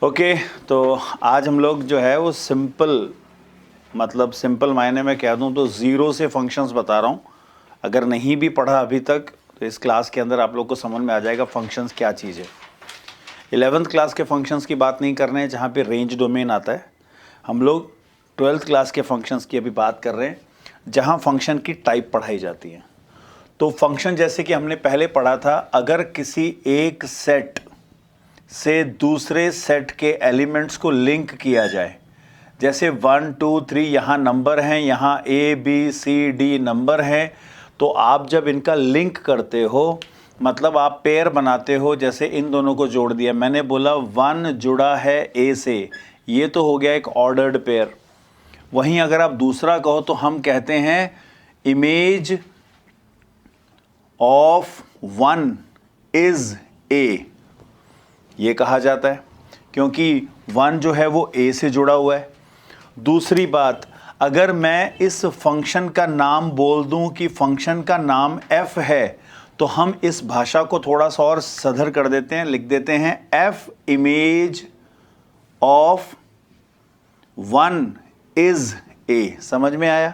Okay तो आज हम लोग जो है वो सिंपल मायने में कह दूं तो ज़ीरो से फंक्शंस बता रहा हूं। अगर नहीं भी पढ़ा अभी तक तो इस क्लास के अंदर आप लोग को समझ में आ जाएगा फंक्शंस क्या चीज़ है। 11th क्लास के फंक्शंस की बात नहीं कर रहे हैं जहाँ पे रेंज डोमेन आता है। हम लोग 12th क्लास के फंक्शंस की अभी बात कर रहे हैं जहाँ फंक्शन की टाइप पढ़ाई जाती है। तो फंक्शन जैसे कि हमने पहले पढ़ा था, अगर किसी एक सेट से दूसरे सेट के एलिमेंट्स को लिंक किया जाए, जैसे 1 2 3 यहाँ नंबर हैं, यहाँ A B C D number हैं, तो आप जब इनका लिंक करते हो मतलब आप पेयर बनाते हो, जैसे इन दोनों को जोड़ दिया, मैंने बोला 1 जुड़ा है A से, ये तो हो गया एक ऑर्डर्ड पेयर। वहीं अगर आप दूसरा कहो तो हम कहते हैं इमेज ऑफ 1 इज A, ये कहा जाता है क्योंकि 1 जो है वो A से जुड़ा हुआ है। दूसरी बात, अगर मैं इस फंक्शन का नाम बोल दूं कि फंक्शन का नाम f है, तो हम इस भाषा को थोड़ा सा और सधर कर देते हैं, लिख देते हैं f image of 1 is A। समझ में आया?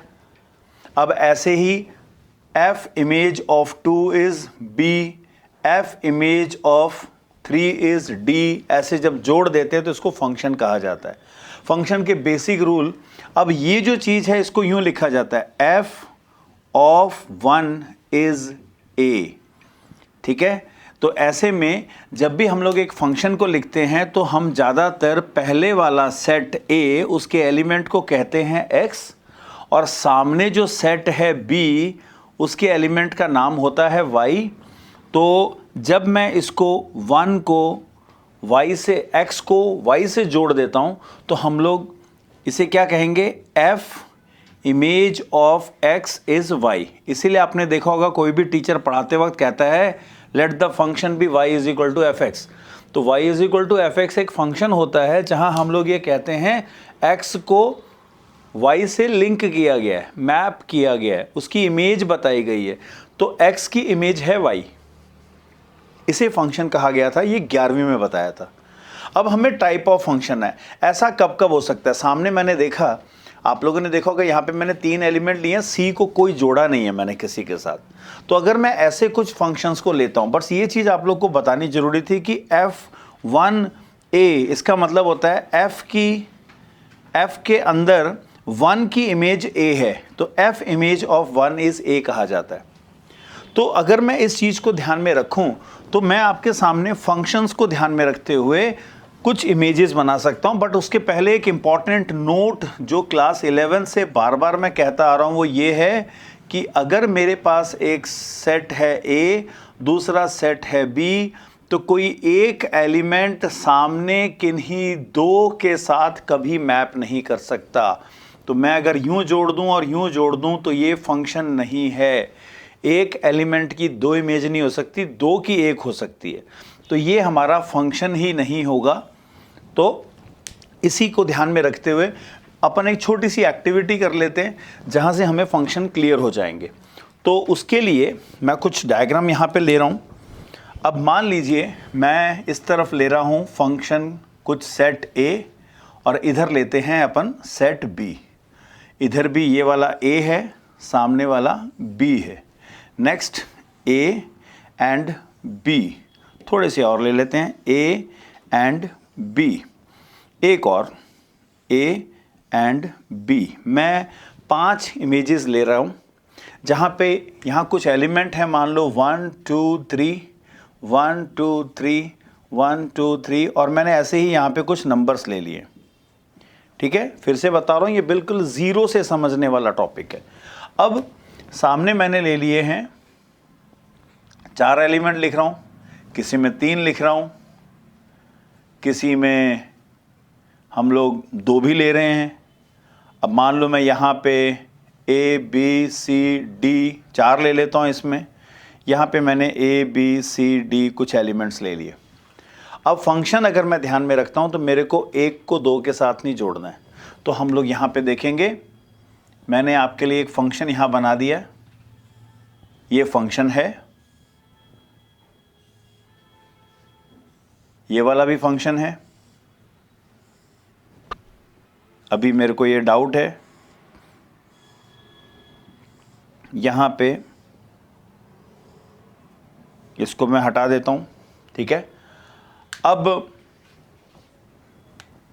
अब ऐसे ही f image of 2 is B, f image of 3 is D, ऐसे जब जोड़ देते हैं तो इसको फंक्शन कहा जाता है। फंक्शन के बेसिक रूल, अब ये जो चीज़ है इसको यूं लिखा जाता है f ऑफ 1 इज A। ठीक है, तो ऐसे में जब भी हम लोग एक फंक्शन को लिखते हैं तो हम ज़्यादातर पहले वाला सेट A उसके एलिमेंट को कहते हैं x, और सामने जो सेट है B उसके एलिमेंट का नाम होता है y। तो जब मैं इसको 1 को y से, x को y से जोड़ देता हूं तो हम लोग इसे क्या कहेंगे, f image of x is y। इसीलिए आपने देखा होगा कोई भी टीचर पढ़ाते वक्त कहता है let the function be y is equal to F X. तो y is equal to F X एक फंक्शन होता है जहां हम लोग ये कहते हैं x को y से लिंक किया गया है, मैप किया गया है, उसकी इमेज बताई गई है, तो x की इमेज है y, इसे फंक्शन कहा गया था। ये 11वीं में बताया था। अब हमें टाइप ऑफ फंक्शन है, ऐसा कब कब हो सकता है। सामने मैंने देखा, आप लोगों ने देखा होगा यहाँ पे मैंने 3 एलिमेंट लिए, सी को कोई जोड़ा नहीं है मैंने किसी के साथ। तो अगर मैं ऐसे कुछ फंक्शंस को लेता हूँ, बस ये चीज़ आप लोग को बतानी जरूरी थी कि f1a इसका मतलब होता है f के अंदर 1 की इमेज a है, तो f image of 1 is a कहा जाता है। तो अगर मैं इस चीज़ को ध्यान में रखूं तो मैं आपके सामने फंक्शंस को ध्यान में रखते हुए कुछ इमेजेस बना सकता हूं। बट उसके पहले एक इम्पॉर्टेंट नोट जो क्लास 11 से बार बार मैं कहता आ रहा हूं वो ये है कि अगर मेरे पास एक सेट है A, दूसरा सेट है B, तो कोई एक एलिमेंट सामने किन्हीं दो के साथ कभी मैप नहीं कर सकता। तो मैं अगर यूं जोड़ दूं और यूं जोड़ दूं तो ये फंक्शन नहीं है। एक एलिमेंट की 2 इमेज नहीं हो सकती, 2 की 1 हो सकती है, तो ये हमारा फंक्शन ही नहीं होगा। तो इसी को ध्यान में रखते हुए अपन एक छोटी सी एक्टिविटी कर लेते हैं जहाँ से हमें फंक्शन क्लियर हो जाएंगे। तो उसके लिए मैं कुछ डायग्राम यहाँ पे ले रहा हूँ। अब मान लीजिए मैं इस तरफ ले रहा हूँ फंक्शन कुछ सेट A, और इधर लेते हैं अपन सेट B। इधर भी ये वाला A है, सामने वाला B है। नेक्स्ट A एंड B, थोड़े से और ले लेते हैं A एंड B, एक और A एंड B। मैं 5 इमेजेस ले रहा हूँ जहाँ पे यहाँ कुछ एलिमेंट है, मान लो 1 2 3 1 2 3 1 2 3, और मैंने ऐसे ही यहाँ पे कुछ नंबर्स ले लिए। ठीक है, फिर से बता रहा हूँ ये बिल्कुल ज़ीरो से समझने वाला टॉपिक है। अब सामने मैंने ले लिए हैं 4 एलिमेंट लिख रहा हूँ, किसी में 3 लिख रहा हूँ, किसी में हम लोग 2 भी ले रहे हैं। अब मान लो मैं यहाँ पे A B C D 4 ले लेता हूँ, इसमें यहाँ पे मैंने A B C D कुछ एलिमेंट्स ले लिए। अब फंक्शन अगर मैं ध्यान में रखता हूँ तो मेरे को 1 को 2 के साथ नहीं जोड़ना है। तो हम लोग यहाँ पे देखेंगे, मैंने आपके लिए एक फंक्शन यहाँ बना दिया। ये फंक्शन है, ये वाला भी फंक्शन है, अभी मेरे को ये डाउट है, यहाँ पे इसको मैं हटा देता हूँ, ठीक है। अब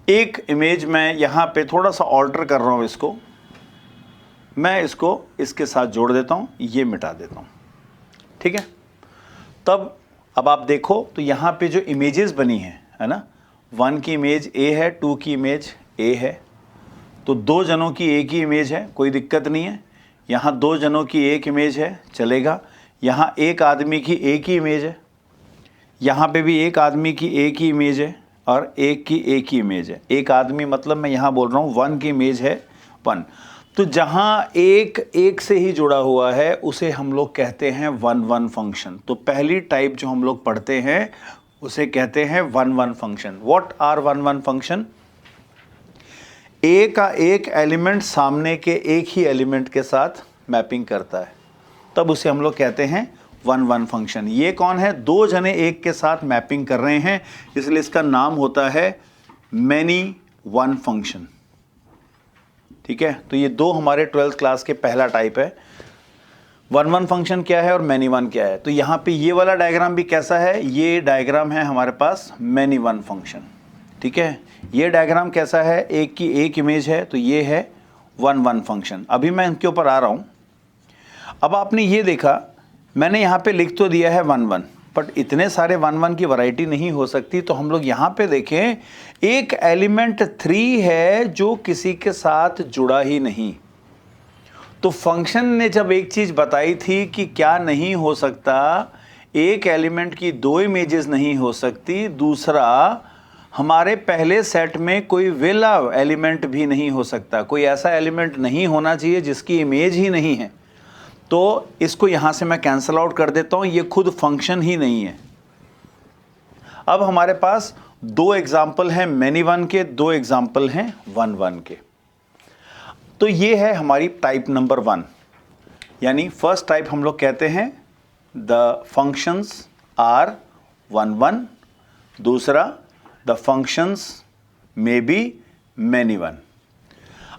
एक इमेज मैं यहाँ पे थोड़ा सा ऑल्टर कर रहा हूँ, इसको मैं इसको इसके साथ जोड़ देता हूँ, ये मिटा देता हूँ, ठीक है। तब अब आप देखो तो यहाँ पे जो इमेजेस बनी है ना, 1 की इमेज A है, 2 की इमेज A है, तो 2 जनों की एक ही इमेज है, कोई दिक्कत नहीं है। यहाँ 2 जनों की एक इमेज है, चलेगा। यहाँ एक आदमी की एक ही इमेज है, यहाँ पे भी एक आदमी की एक ही इमेज है और एक की एक ही इमेज है। एक आदमी मतलब मैं यहाँ बोल रहा हूँ 1 की इमेज है 1। तो जहाँ एक से ही जुड़ा हुआ है उसे हम लोग कहते हैं 1-1 फंक्शन। तो पहली टाइप जो हम लोग पढ़ते हैं उसे कहते हैं 1-1 function. What are 1-1 function? A का एक एलिमेंट सामने के एक ही एलिमेंट के साथ मैपिंग करता है, तब उसे हम लोग कहते हैं 1-1 फंक्शन। ये कौन है? 2 जने एक के साथ मैपिंग कर रहे हैं, इसलिए इसका नाम होता है मैनी वन फंक्शन, ठीक है। तो ये 2 हमारे 12th क्लास के पहला टाइप है। 1-1 फंक्शन क्या है और मैनी वन क्या है। तो यहाँ पे ये वाला डायग्राम भी कैसा है? ये डायग्राम है हमारे पास मैनी वन फंक्शन, ठीक है। ये डायग्राम कैसा है? एक की एक इमेज है, तो ये है 1-1 फंक्शन। अभी मैं इनके ऊपर आ रहा हूँ। अब आपने ये देखा, मैंने यहाँ पे लिख तो दिया है 1-1, बट इतने सारे 1-1 की वैरायटी नहीं हो सकती। तो हम लोग यहाँ पे देखें, एक एलिमेंट 3 है जो किसी के साथ जुड़ा ही नहीं। तो फंक्शन ने जब एक चीज़ बताई थी कि क्या नहीं हो सकता, एक एलिमेंट की 2 इमेजेस नहीं हो सकती, दूसरा हमारे पहले सेट में कोई वेला एलिमेंट भी नहीं हो सकता, कोई ऐसा एलिमेंट नहीं होना चाहिए जिसकी इमेज ही नहीं है। तो इसको यहाँ से मैं कैंसल आउट कर देता हूँ, ये खुद फंक्शन ही नहीं है। अब हमारे पास 2 एग्जाम्पल हैं मैनी वन के, 2 एग्जाम्पल हैं 1-1 के। तो ये है हमारी टाइप नंबर 1, यानी फर्स्ट टाइप हम लोग कहते हैं द फंक्शंस आर 1-1, दूसरा the functions may be many one.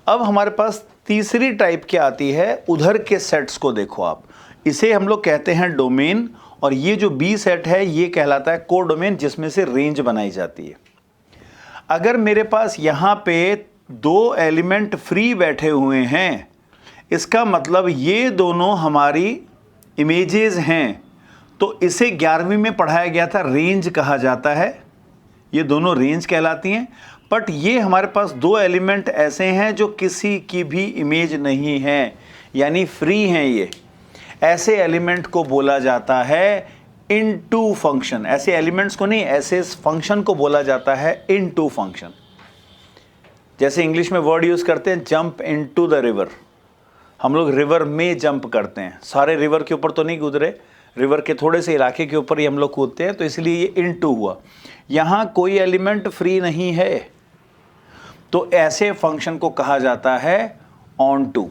अब हमारे पास तीसरी टाइप क्या आती है? उधर के सेट्स को देखो आप, इसे हम लोग कहते हैं डोमेन, और ये जो बी सेट है ये कहलाता है कोडोमेन, जिसमें से रेंज बनाई जाती है। अगर मेरे पास यहाँ पे 2 एलिमेंट फ्री बैठे हुए हैं, इसका मतलब ये दोनों हमारी इमेजेस हैं, तो इसे 11वीं में पढ़ाया गया था, रेंज कहा जाता है। ये दोनों रेंज कहलाती हैं। बट ये हमारे पास 2 एलिमेंट ऐसे हैं जो किसी की भी इमेज नहीं है, यानी फ्री हैं ये, ऐसे एलिमेंट को बोला जाता है इनटू फंक्शन। ऐसे एलिमेंट्स को नहीं, ऐसे फंक्शन को बोला जाता है इनटू फंक्शन। जैसे इंग्लिश में वर्ड यूज करते हैं जंप इनटू द रिवर, हम लोग रिवर में जंप करते हैं, सारे रिवर के ऊपर तो नहीं गुजरे, रिवर के थोड़े से इलाके के ऊपर ही हम लोग कूदते हैं, तो इसलिए ये इनटू हुआ। यहाँ कोई एलिमेंट फ्री नहीं है, तो ऐसे फंक्शन को कहा जाता है ऑन टू।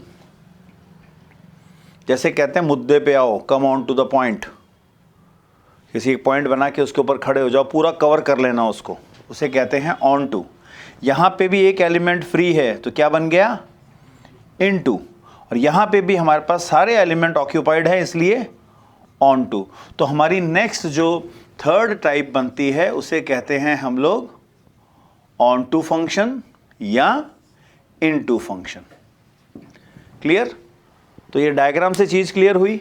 जैसे कहते हैं मुद्दे पे आओ, come on to the point, किसी एक पॉइंट बना के उसके ऊपर खड़े हो जाओ, पूरा कवर कर लेना उसको, उसे कहते हैं ऑन टू। यहाँ पे भी एक एलिमेंट फ्री है, तो क्या बन गया? इन टू। और यहाँ पे भी हमारे पास सारे एलिमेंट ऑक्यूपाइड है, इसलिए ऑन टू। तो हमारी नेक्स्ट जो थर्ड टाइप बनती है उसे कहते हैं हम लोग ऑन टू फंक्शन या इन टू फंक्शन। क्लियर? तो ये डायग्राम से चीज़ क्लियर हुई।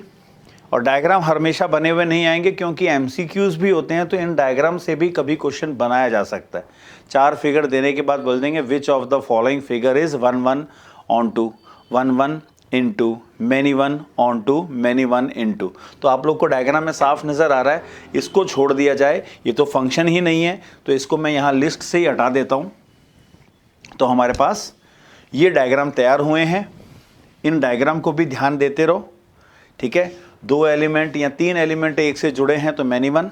और डायग्राम हमेशा बने हुए नहीं आएंगे, क्योंकि एमसीक्यूज भी होते हैं, तो इन डायग्राम से भी कभी क्वेश्चन बनाया जा सकता है। 4 फिगर देने के बाद बोल देंगे which of the following figure is 1-1 onto, 1-1 into, many one onto, many one into. तो आप लोग को डायग्राम में साफ नज़र आ रहा है, इसको छोड़ दिया जाए, ये तो फंक्शन ही नहीं है, तो इसको मैं यहाँ लिस्ट से ही हटा देता हूँ। तो हमारे पास ये डायग्राम तैयार हुए हैं, इन डायग्राम को भी ध्यान देते रहो, ठीक है। 2 एलिमेंट या 3 एलिमेंट एक से जुड़े हैं तो मैनी वन,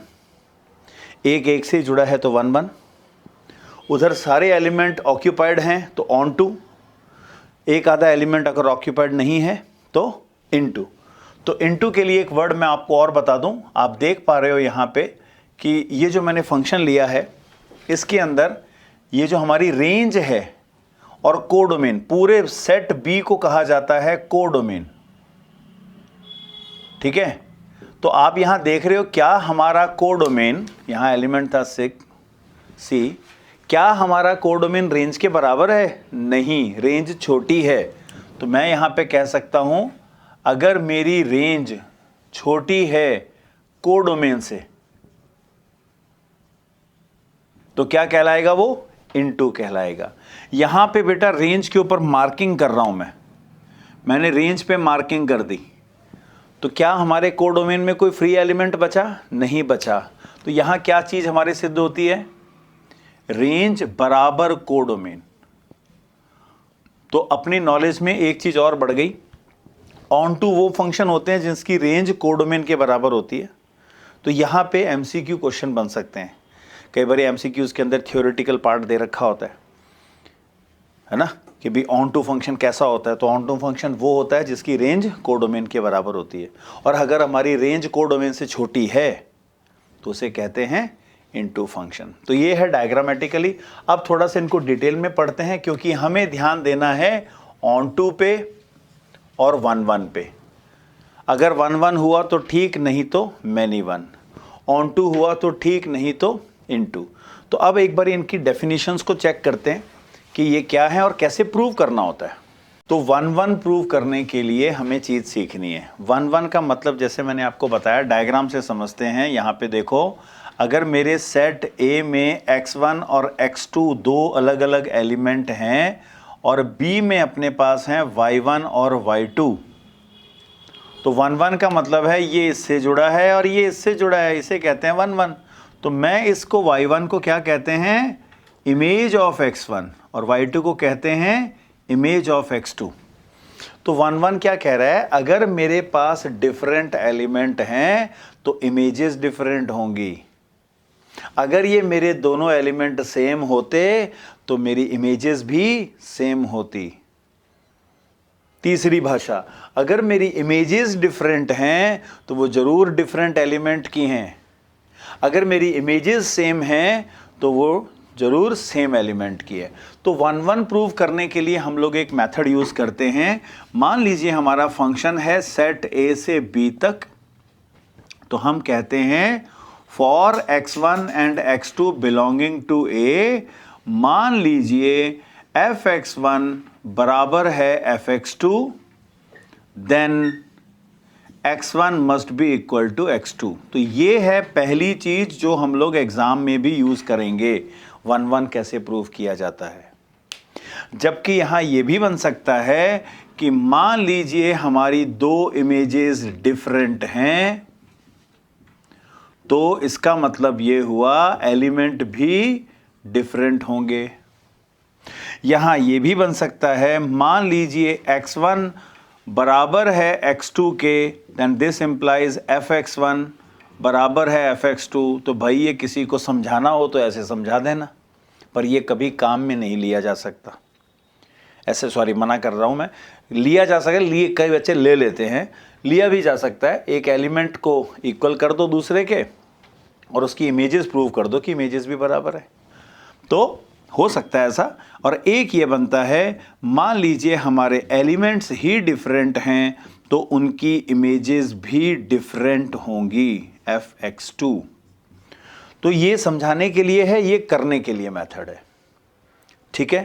एक से जुड़ा है तो 1-1, उधर सारे एलिमेंट ऑक्यूपाइड हैं तो ऑन टू, एक आधा एलिमेंट अगर ऑक्यूपाइड नहीं है तो इनटू। तो इनटू के लिए एक वर्ड मैं आपको और बता दूं, आप देख पा रहे हो यहाँ पे कि ये जो मैंने फंक्शन लिया है इसके अंदर ये जो हमारी रेंज है और कोडोमेन, पूरे सेट बी को कहा जाता है कोडोमेन। ठीक है, तो आप यहां देख रहे हो क्या हमारा कोडोमेन, यहां एलिमेंट था 6C, क्या हमारा कोडोमेन रेंज के बराबर है? नहीं, रेंज छोटी है। तो मैं यहां पे कह सकता हूं अगर मेरी रेंज छोटी है कोडोमेन से तो क्या कहलाएगा? वो इनटू कहलाएगा। यहां पे बेटा रेंज के ऊपर मार्किंग कर रहा हूं मैंने रेंज पे मार्किंग कर दी, तो क्या हमारे कोडोमेन में कोई फ्री एलिमेंट बचा? नहीं बचा। तो यहां क्या चीज हमारी सिद्ध होती है? रेंज बराबर कोडोमेन। तो अपनी नॉलेज में एक चीज और बढ़ गई, ऑन टू वो फंक्शन होते हैं जिसकी रेंज कोडोमेन के बराबर होती है। तो यहां पे एमसीक्यू क्वेश्चन बन सकते हैं। कई बार एमसीक्यूज के अंदर थ्योरेटिकल पार्ट दे रखा होता है ना, कि भी ऑन टू फंक्शन कैसा होता है। तो ऑन टू फंक्शन वो होता है जिसकी रेंज कोडोमेन के बराबर होती है, और अगर हमारी रेंज कोडोमेन से छोटी है तो उसे कहते हैं इनटू फंक्शन। तो ये है डायग्रामेटिकली। अब थोड़ा सा इनको डिटेल में पढ़ते हैं, क्योंकि हमें ध्यान देना है ऑन टू पे और 1 1 पे। अगर 1 1 हुआ तो ठीक, नहीं तो मैनी 1। ऑन टू हुआ तो ठीक, नहीं तो इनटू। तो अब एक बार इनकी डेफिनेशंस को चेक करते हैं कि ये क्या है और कैसे प्रूव करना होता है। तो 1 1 प्रूव करने के लिए हमें चीज सीखनी है। 1 1 का मतलब जैसे मैंने आपको बताया, डायग्राम से समझते हैं। यहाँ पे देखो, अगर मेरे सेट A में x1 और x2 दो अलग अलग एलिमेंट हैं और B में अपने पास हैं y1 और y2, तो 1 1 का मतलब है ये इससे जुड़ा है और ये इससे जुड़ा है, इसे कहते हैं 1 1। तो मैं इसको y1 को क्या कहते हैं? इमेज ऑफ x1, और y2 को कहते हैं इमेज ऑफ x2। तो 1 1 क्या कह रहा है? अगर मेरे पास डिफरेंट एलिमेंट हैं तो इमेजेस डिफरेंट होंगी। अगर ये मेरे दोनों एलिमेंट सेम होते तो मेरी इमेजेस भी सेम होती। तीसरी भाषा, अगर मेरी इमेजेस डिफरेंट हैं तो वो जरूर डिफरेंट एलिमेंट की हैं। अगर मेरी इमेजेस सेम हैं तो वो जरूर सेम एलिमेंट की है। तो 1 1 प्रूव करने के लिए हम लोग एक मेथड यूज करते हैं। मान लीजिए हमारा फंक्शन है सेट A से B तक, तो हम कहते हैं for x1 and x2 belonging to A, मान लीजिए fx1 बराबर है fx2, then x1 must be equal to x2। तो ये है पहली चीज जो हम लोग एग्जाम में भी यूज करेंगे। 1 1 कैसे प्रूव किया जाता है। जबकि यहां यह भी बन सकता है कि मान लीजिए हमारी दो इमेजेस डिफरेंट हैं, तो इसका मतलब यह हुआ एलिमेंट भी डिफरेंट होंगे। यहां यह भी बन सकता है, मान लीजिए x1 बराबर है x2 के, देन दिस इंप्लाइज fx1 बराबर है fx2। तो भाई ये किसी को समझाना हो तो ऐसे समझा देना, पर ये कभी काम में नहीं लिया जा सकता। ऐसे सॉरी मना कर रहा हूं मैं, लिया जा सकता है, लिए कई बच्चे ले लेते हैं, लिया भी जा सकता है। एक एलिमेंट को इक्वल कर दो दूसरे के और उसकी इमेजेस प्रूव कर दो कि इमेजेस भी बराबर है, तो हो सकता है ऐसा। और एक ये बनता है, मान लीजिए हमारे एलिमेंट्स ही डिफरेंट हैं तो उनकी इमेजेस भी डिफरेंट होंगी fx2। तो ये समझाने के लिए है, ये करने के लिए मेथड है। ठीक है,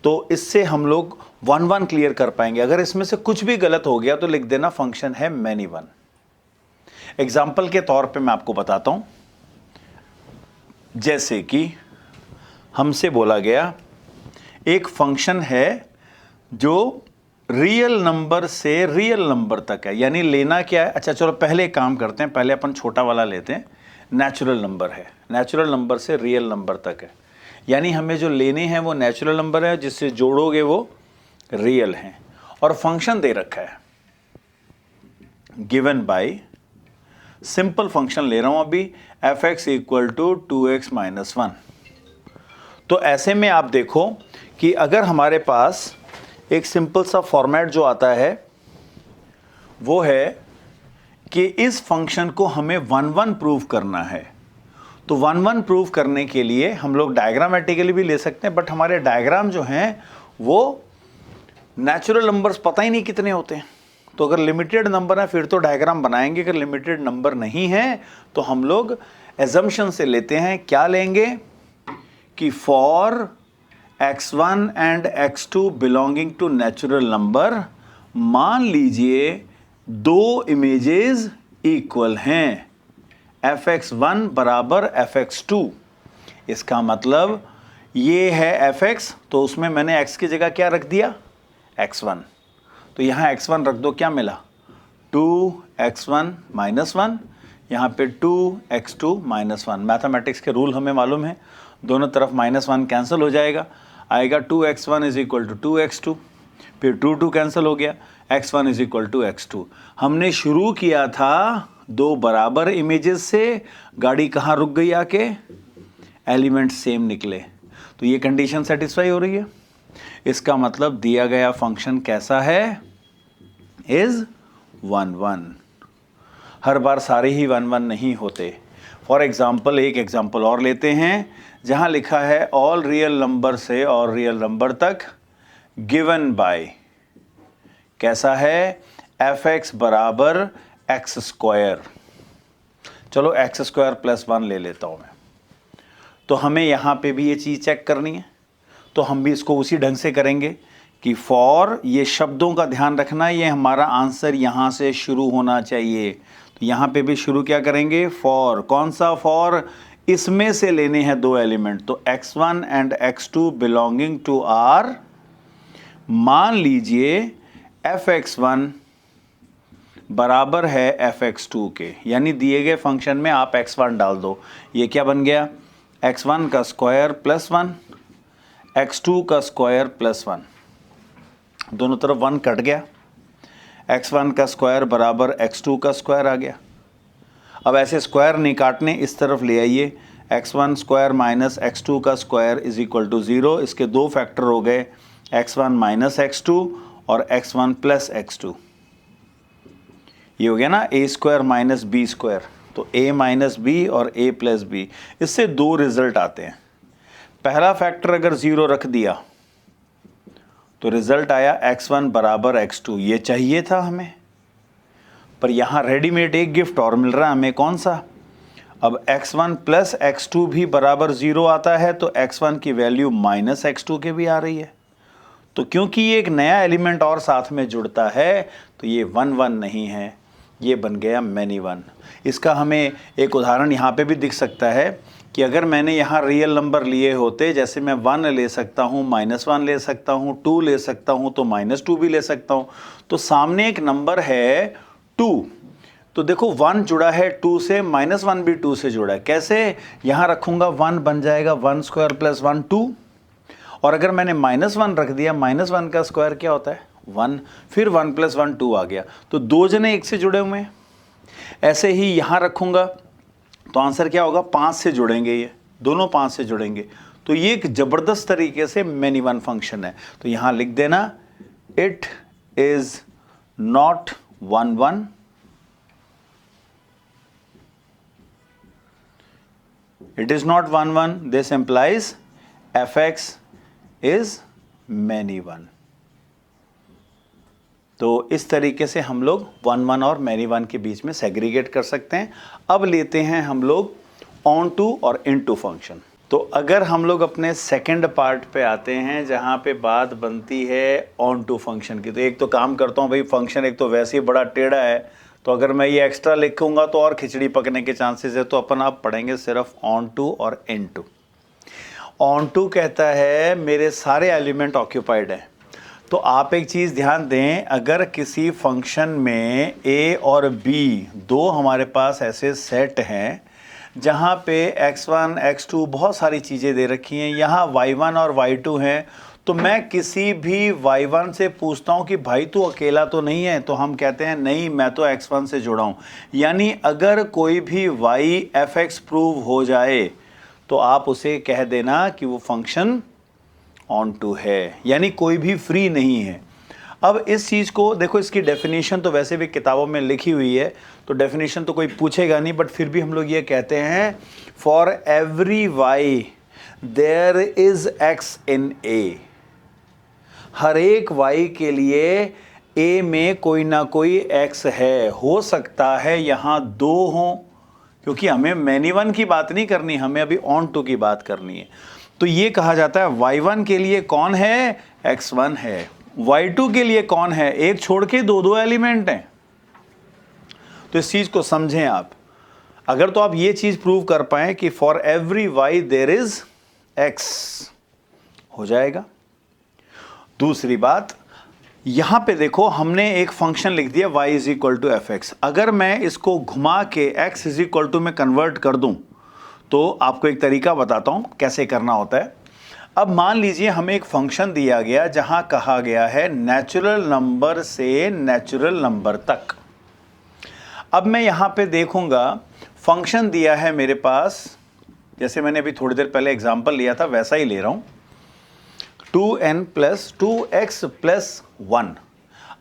तो इससे हम लोग 1 1 क्लियर कर पाएंगे। अगर इसमें से कुछ भी गलत हो गया तो लिख देना फंक्शन है मैनी 1। एग्जाम्पल के तौर पे मैं आपको बताता हूं, जैसे कि हमसे बोला गया एक फंक्शन है जो रियल नंबर से रियल नंबर तक है, यानी लेना क्या है। अच्छा चलो पहले एक काम करते हैं, पहले अपन छोटा वाला लेते हैं। नेचुरल नंबर है, नेचुरल नंबर से रियल नंबर तक है, यानी हमें जो लेने हैं वो नेचुरल नंबर है, जिससे जोड़ोगे वो रियल हैं। और फंक्शन दे रखा है गिवन बाय, सिंपल फंक्शन ले रहा हूं अभी, fx equal to 2x minus 1। तो ऐसे में आप देखो कि अगर हमारे पास एक सिंपल सा फॉर्मेट जो आता है वो है कि इस फंक्शन को हमें 1 1 प्रूव करना है। तो 1 1 प्रूव करने के लिए हम लोग डायग्रामेटिकली भी ले सकते हैं, बट हमारे डायग्राम जो हैं वो नेचुरल नंबर्स पता ही नहीं कितने होते हैं। तो अगर लिमिटेड नंबर है फिर तो डायग्राम बनाएंगे, अगर लिमिटेड नंबर नहीं है तो हम लोग एजम्पशन से लेते हैं, क्या लेंगे कि for x1 and x2 belonging to natural number, मान लीजिए दो इमेजेस इक्वल हैं, fx1 बराबर fx2। इसका मतलब ये है fx, तो उसमें मैंने x की जगह क्या रख दिया, x1। तो यहाँ x1 रख दो, क्या मिला 2x1 माइनस 1, यहाँ पे 2x2 माइनस 1। मैथमेटिक्स के रूल हमें मालूम है, दोनों तरफ माइनस 1 कैंसिल हो जाएगा, आएगा 2x1 is equal to 2x2, फिर 2 कैंसिल हो गया, x1 is equal to x2। हमने शुरू किया था दो बराबर इमेजेस से, गाड़ी कहाँ रुक गई आके, एलिमेंट सेम निकले, तो ये कंडीशन सेटिस्फाई हो रही है। इसका मतलब दिया गया फंक्शन कैसा है, इज 1 1। हर बार सारे ही 1 1 नहीं होते। फॉर एग्जाम्पल एक एग्जाम्पल और लेते हैं, जहां लिखा है ऑल रियल नंबर से और रियल नंबर तक गिवन बाय, कैसा है, fx बराबर एक्स स्क्वायर। चलो एक्स स्क्वायर प्लस 1 ले लेता हूं मैं। तो हमें यहाँ पे भी ये चीज़ चेक करनी है, तो हम भी इसको उसी ढंग से करेंगे कि फॉर, ये शब्दों का ध्यान रखना, ये हमारा आंसर यहाँ से शुरू होना चाहिए। तो यहाँ पे भी शुरू क्या करेंगे, फॉर, कौन सा फॉर, इसमें से लेने हैं दो एलिमेंट, तो x1 and x2 belonging to r, मान लीजिए fx1 बराबर है fx2 के, यानी दिए गए फंक्शन में आप x1 डाल दो, ये क्या बन गया, x1 का स्क्वायर प्लस 1, x2 का स्क्वायर प्लस 1, दोनों तरफ 1 कट गया, x1 का स्क्वायर बराबर x2 का स्क्वायर आ गया। अब ऐसे स्क्वायर नहीं काटने, इस तरफ ले आइए, x1 स्क्वायर माइनस x2 का स्क्वायर इज इक्वल टू 0। इसके दो फैक्टर हो गए, x1 माइनस x2 और x1 प्लस x2। ये हो गया ना a square minus b square, तो a माइनस बी और a प्लस बी, इससे दो रिजल्ट आते हैं। पहला फैक्टर अगर 0 रख दिया तो रिजल्ट आया x1 बराबर x2, ये चाहिए था हमें, पर यहाँ रेडीमेड एक गिफ्ट और मिल रहा है हमें, कौन सा, अब x1 प्लस x2 भी बराबर 0 आता है, तो x1 की वैल्यू माइनस x2 के भी आ रही है। तो क्योंकि ये एक नया एलिमेंट और साथ में जुड़ता है, तो ये 1 1 नहीं है, ये बन गया मैनी 1। इसका हमें एक उदाहरण यहाँ पे भी दिख सकता है कि अगर मैंने यहाँ रियल नंबर लिए होते, जैसे मैं 1 ले सकता हूँ, -1 ले सकता हूँ, 2 ले सकता हूँ, तो -2 भी ले सकता हूँ। तो सामने एक नंबर है 2, तो देखो 1 जुड़ा है 2 से, -1 भी 2 से जुड़ा है, कैसे, यहाँ रखूँगा 1 बन जाएगा 1 स्क्वायर प्लस 1 2, और अगर मैंने -1 रख दिया, -1 का स्क्वायर क्या होता है 1, फिर 1 प्लस 1 2 आ गया, तो दो जने एक से जुड़े हुए हैं। ऐसे ही यहाँ रखूँगा तो आंसर क्या होगा, 5 से जुड़ेंगे, ये दोनों 5 से जुड़ेंगे। तो ये एक ज़बरदस्त तरीके से मैनी 1 फंक्शन है। तो यहाँ लिख देना, it is not 1 1, it is not 1 1, this implies fx is many 1। तो इस तरीके से हम लोग 1 1 और मैनी 1 के बीच में सेग्रीगेट कर सकते हैं। अब लेते हैं हम लोग ऑन टू और इनटू फंक्शन। तो अगर हम लोग अपने सेकंड पार्ट पे आते हैं, जहाँ पे बात बनती है ऑन टू फंक्शन की, तो एक तो काम करता हूँ भाई, फंक्शन एक तो वैसे ही बड़ा टेढ़ा है, तो अगर मैं ये एक्स्ट्रा लिखूंगा तो और खिचड़ी पकने के चांसेस है, तो अपन आप पढ़ेंगे सिर्फ ऑन टू और इन टू। ऑन टू कहता है मेरे सारे एलिमेंट ऑक्यूपाइड हैं। तो आप एक चीज़ ध्यान दें, अगर किसी फंक्शन में a और b दो हमारे पास ऐसे सेट हैं जहाँ पे x1 x2 बहुत सारी चीज़ें दे रखी हैं, यहाँ y1 और y2 हैं, तो मैं किसी भी y1 से पूछता हूँ कि भाई तू अकेला तो नहीं है, तो हम कहते हैं नहीं, मैं तो x1 से जुड़ा हूँ। यानी अगर कोई भी y fx प्रूव हो जाए तो आप उसे कह देना कि वो फंक्शन ऑन टू है, यानी कोई भी फ्री नहीं है। अब इस चीज़ को देखो, इसकी डेफिनेशन तो वैसे भी किताबों में लिखी हुई है, तो डेफिनेशन तो कोई पूछेगा नहीं, बट फिर भी हम लोग ये कहते हैं for every Y there is X in A. हर एक y के लिए a में कोई ना कोई x है। हो सकता है यहाँ 2 हों, क्योंकि हमें मैनी वन की बात नहीं करनी, हमें अभी ऑन टू की बात करनी है। तो ये कहा जाता है y1 के लिए कौन है, x1 है। y2 के लिए कौन है, एक छोड़ के 2 एलिमेंट हैं। तो इस चीज को समझें आप। अगर तो आप ये चीज प्रूव कर पाए कि for every y there is x, हो जाएगा। दूसरी बात, यहां पे देखो हमने एक फंक्शन लिख दिया y is equal to F X. अगर मैं इसको घुमा के x इज इक्वल टू में कन्वर्ट कर दूं तो आपको एक तरीका बताता हूं कैसे करना होता है। अब मान लीजिए हमें एक फंक्शन दिया गया जहां कहा गया है नेचुरल नंबर से नेचुरल नंबर तक। अब मैं यहां पे देखूंगा फंक्शन दिया है मेरे पास, जैसे मैंने अभी थोड़ी देर पहले एग्जांपल लिया था वैसा ही ले रहा हूं, 2n प्लस 2x प्लस 1।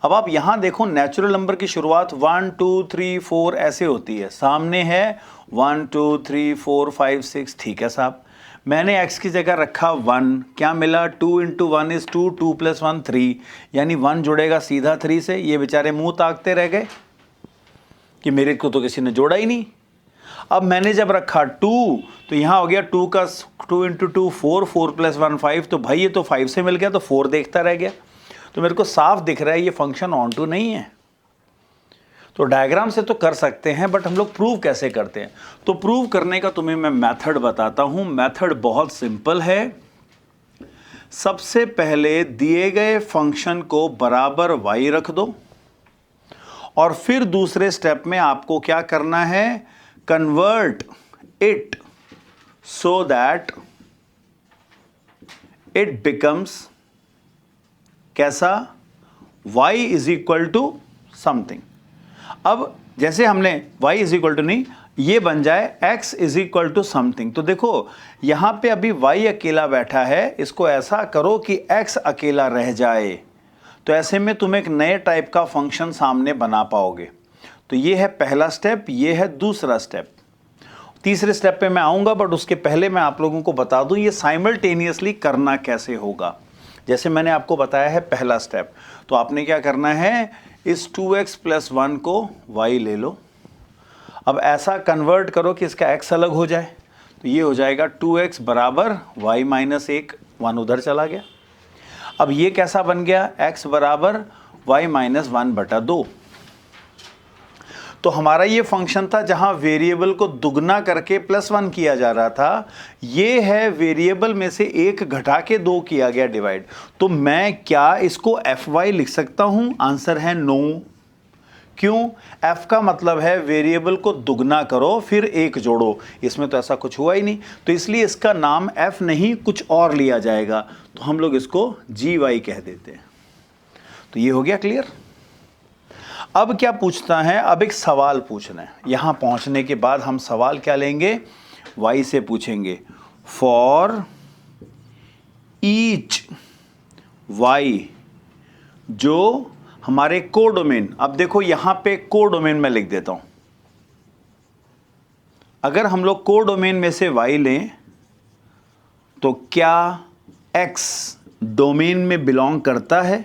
अब आप यहां देखो नेचुरल नंबर की शुरुआत 1 2 3 4 ऐसे होती है, सामने है 1 2 3 4 5 6। ठीक है साहब, मैंने x की जगह रखा 1, क्या मिला, 2 इंटू 1 इज 2, 2 प्लस 1 3, यानी 1 जुड़ेगा सीधा 3 से। ये बेचारे मुंह ताकते रह गए कि मेरे को तो किसी ने जोड़ा ही नहीं। अब मैंने जब रखा 2 तो यहां हो गया 2 का 2 इंटू 2 4, 4 प्लस 1 5, तो भाई ये तो 5 से मिल गया, तो 4 देखता रह गया। तो मेरे को साफ दिख रहा है ये फंक्शन ऑन टू नहीं है। तो डायग्राम से तो कर सकते हैं, बट हम लोग प्रूव कैसे करते हैं? तो प्रूव करने का तुम्हें मैं मेथड बताता हूं। मेथड बहुत सिंपल है। सबसे पहले दिए गए फंक्शन को बराबर y रख दो, और फिर दूसरे स्टेप में आपको क्या करना है, convert it so that it becomes कैसा, y is equal to something. अब जैसे हमने y इज इक्वल टू नहीं, ये बन जाए x is equal to something. तो देखो यहां पे अभी y अकेला बैठा है, इसको ऐसा करो कि x अकेला रह जाए। तो ऐसे में तुम एक नए टाइप का फंक्शन सामने बना पाओगे। तो ये है पहला स्टेप, ये है दूसरा स्टेप। तीसरे स्टेप पे मैं आऊंगा, बट उसके पहले मैं आप लोगों को बता दूं ये साइमल्टेनियसली करना कैसे होगा। जैसे मैंने आपको बताया है पहला स्टेप, तो आपने क्या करना है, इस 2x प्लस 1 को y ले लो। अब ऐसा कन्वर्ट करो कि इसका x अलग हो जाए, तो ये हो जाएगा 2x बराबर y माइनस 1, 1 उधर चला गया। अब ये कैसा बन गया, x बराबर y माइनस 1/2। तो हमारा ये फंक्शन था जहां वेरिएबल को दुगना करके +1 किया जा रहा था। ये है वेरिएबल में से 1 घटा के 2 किया गया डिवाइड। तो मैं क्या इसको fy लिख सकता हूं? आंसर है नो। क्यों? f का मतलब है वेरिएबल को दुगना करो फिर 1 जोड़ो, इसमें तो ऐसा कुछ हुआ ही नहीं। तो इसलिए इसका नाम f नहीं कुछ और लिया जाएगा, तो हम लोग इसको gy कह देते हैं। तो ये हो गया क्लियर। अब क्या पूछता है, अब एक सवाल पूछना है। यहां पहुंचने के बाद हम सवाल क्या लेंगे, y से पूछेंगे फॉर ईच y जो हमारे कोडोमेन। अब देखो यहां पे कोडोमेन में लिख देता हूं। अगर हम लोग कोडोमेन में से y लें तो क्या x डोमेन में बिलोंग करता है?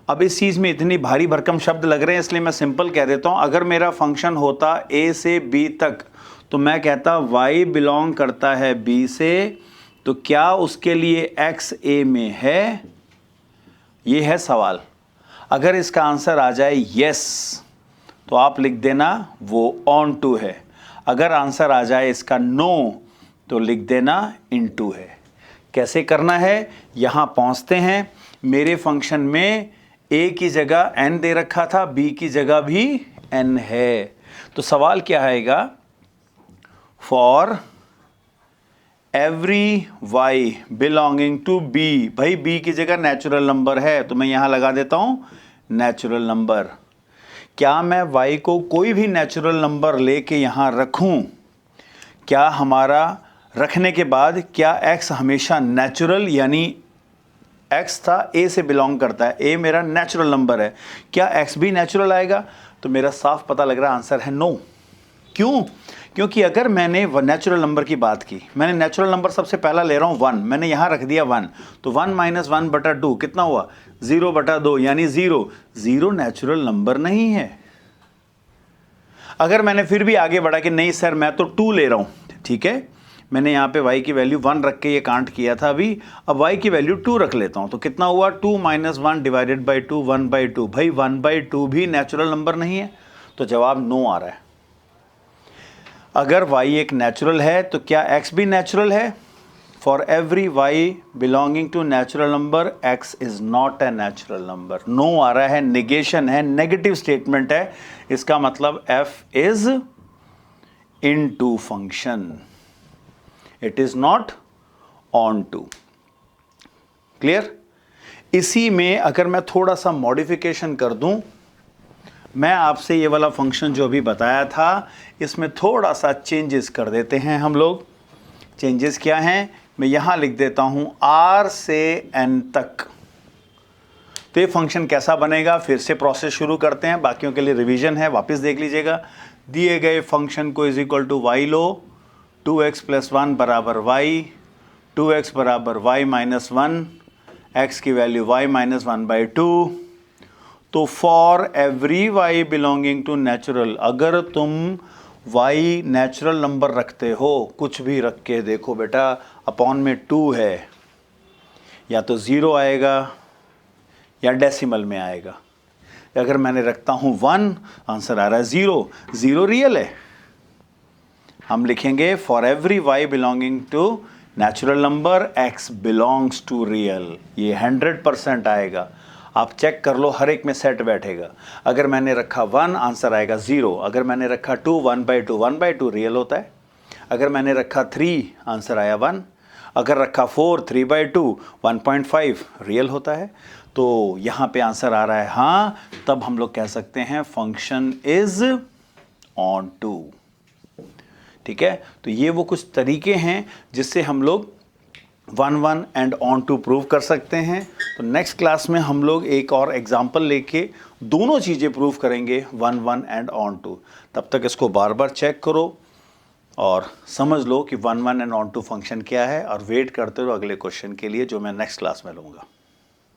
अब इस चीज में इतनी भारी भरकम शब्द लग रहे हैं, इसलिए मैं सिंपल कह देता हूं। अगर मेरा फंक्शन होता a से b तक तो मैं कहता y बिलोंग करता है b से, तो क्या उसके लिए x a में है? ये है सवाल। अगर इसका आंसर आ जाए यस तो आप लिख देना वो ऑन टू है। अगर आंसर आ जाए इसका नो तो लिख देना इनटू है। कैसे करना है, यहां पहुंचते हैं। मेरे फंक्शन में a की जगह n दे रखा था, b की जगह भी n है। तो सवाल क्या आएगा, for every y belonging to b। भाई b की जगह नेचुरल नंबर है तो मैं यहां लगा देता हूं नेचुरल नंबर। क्या मैं y को कोई भी नेचुरल नंबर लेके यहां रखूं? क्या हमारा रखने के बाद क्या x हमेशा नेचुरल, यानी x था a से बिलोंग करता है, a मेरा नेचुरल नंबर है, क्या x भी नेचुरल आएगा? तो मेरा साफ पता लग रहा है आंसर है नो। क्यों? क्योंकि अगर मैंने नेचुरल नंबर की बात की, मैंने नेचुरल नंबर सबसे पहला ले रहा हूँ 1, मैंने यहाँ रख दिया 1, तो 1 माइनस 1/2 कितना हुआ 0/2, यानी 0 नेचुरल नंबर नहीं है। अगर मैंने फिर भी आगे बढ़ा कि नहीं सर मैं तो 2 ले रहा हूँ, ठीक है, मैंने यहाँ पे y की वैल्यू 1 रख के ये काउंट किया था अभी, अब y की वैल्यू 2 रख लेता हूँ, तो कितना हुआ 2 माइनस 1 डिवाइडेड बाई 2 1/2। भाई 1/2 भी नेचुरल नंबर नहीं है, तो जवाब नो आ रहा है। अगर y एक नेचुरल है तो क्या x भी नेचुरल है? For every y belonging to natural number x is not a natural number. No आ रहा है, नेगेशन है, नेगेटिव स्टेटमेंट है, इसका मतलब f is into function, it is not onto. Clear? इसी में अगर मैं थोड़ा सा मॉडिफिकेशन कर दूं, मैं आपसे ये वाला फंक्शन जो अभी बताया था इसमें थोड़ा सा चेंजेस कर देते हैं हम लोग। चेंजेस क्या हैं? मैं यहां लिख देता हूं r से n तक। तो ये फंक्शन कैसा बनेगा, फिर से प्रोसेस शुरू करते हैं, बाकियों के लिए रिवीजन है, वापस देख लीजिएगा। दिए गए फंक्शन को इज इक्वल टू y लो, 2x + 1 बराबर y, 2x बराबर y माइनस 1, x की वैल्यू y माइनस 1/2। तो for every y belonging to natural, अगर तुम y नेचुरल नंबर रखते हो, कुछ भी रख के देखो बेटा, अपॉन में 2 है, या तो 0 आएगा या डेसिमल में आएगा। अगर मैंने रखता हूं 1, आंसर आ रहा है 0, 0 रियल है। हम लिखेंगे for every y belonging to natural number x belongs to real, ये 100% आएगा। आप चेक कर लो, हर एक में सेट बैठेगा। अगर मैंने रखा 1, आंसर आएगा 0। अगर मैंने रखा 2, 1/2, 1/2 रियल होता है। अगर मैंने रखा 3, आंसर आया 1। अगर रखा 4, 3/2, 1.5 रियल होता है। तो यहाँ पे आंसर आ रहा है हाँ, तब हम लोग कह सकते हैं फंक्शन इज ऑन टू। ठीक है, तो ये वो कुछ तरीके हैं जिससे हम लोग 1 एंड ऑन टू प्रूव कर सकते हैं। तो नेक्स्ट क्लास में हम लोग एक और एग्जांपल लेके दोनों चीज़ें प्रूव करेंगे, 1 एंड ऑन टू। तब तक इसको बार बार चेक करो और समझ लो कि 1 एंड ऑन टू फंक्शन क्या है, और वेट करते रहो अगले क्वेश्चन के लिए जो मैं नेक्स्ट क्लास में लूँगा।